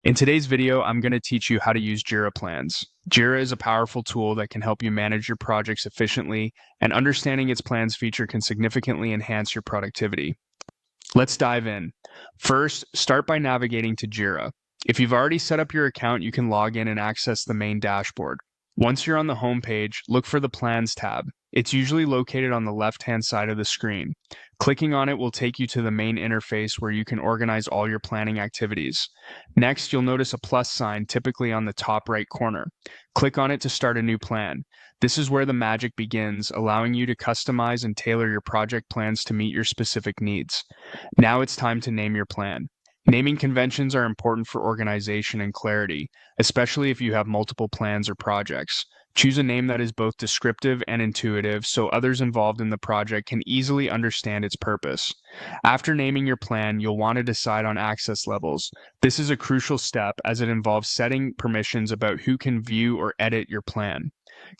In today's video, I'm going to teach you how to use Jira Plans. Jira is a powerful tool that can help you manage your projects efficiently, and understanding its plans feature can significantly enhance your productivity. Let's dive in. First, start by navigating to Jira. If you've already set up your account, you can log in and access the main dashboard. Once you're on the home page, look for the Plans tab. It's usually located on the left-hand side of the screen. Clicking on it will take you to the main interface where you can organize all your planning activities. Next, you'll notice a plus sign typically on the top right corner. Click on it to start a new plan. This is where the magic begins, allowing you to customize and tailor your project plans to meet your specific needs. Now it's time to name your plan. Naming conventions are important for organization and clarity, especially if you have multiple plans or projects. Choose a name that is both descriptive and intuitive so others involved in the project can easily understand its purpose. After naming your plan, you'll want to decide on access levels. This is a crucial step as it involves setting permissions about who can view or edit your plan.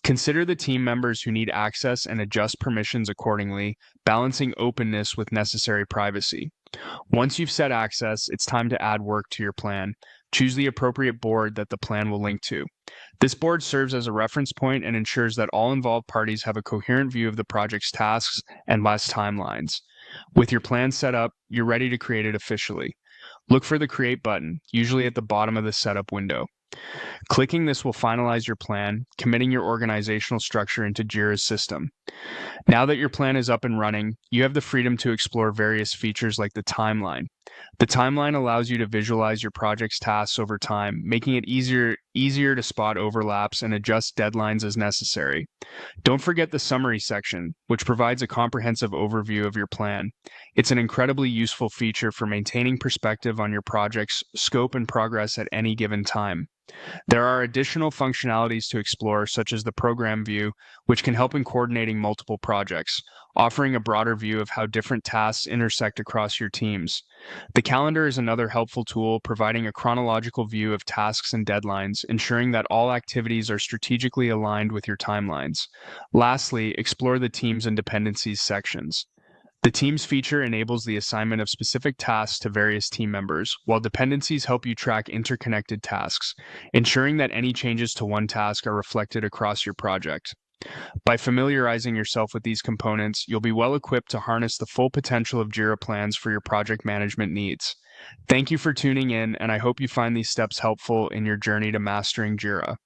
Consider the team members who need access and adjust permissions accordingly, balancing openness with necessary privacy. Once you've set access, it's time to add work to your plan. Choose the appropriate board that the plan will link to. This board serves as a reference point and ensures that all involved parties have a coherent view of the project's tasks and timelines. With your plan set up, you're ready to create it officially. Look for the Create button, usually at the bottom of the setup window. Clicking this will finalize your plan, committing your organizational structure into Jira's system. Now that your plan is up and running, you have the freedom to explore various features like the timeline. The timeline allows you to visualize your project's tasks over time, making it easier to spot overlaps and adjust deadlines as necessary. Don't forget the summary section, which provides a comprehensive overview of your plan. It's an incredibly useful feature for maintaining perspective on your project's scope and progress at any given time. There are additional functionalities to explore, such as the program view, which can help in coordinating multiple projects, offering a broader view of how different tasks intersect across your teams. The calendar is another helpful tool, providing a chronological view of tasks and deadlines, ensuring that all activities are strategically aligned with your timelines. Lastly, explore the Teams and Dependencies sections. The Teams feature enables the assignment of specific tasks to various team members, while dependencies help you track interconnected tasks, ensuring that any changes to one task are reflected across your project. By familiarizing yourself with these components, you'll be well equipped to harness the full potential of Jira Plans for your project management needs. Thank you for tuning in, and I hope you find these steps helpful in your journey to mastering Jira.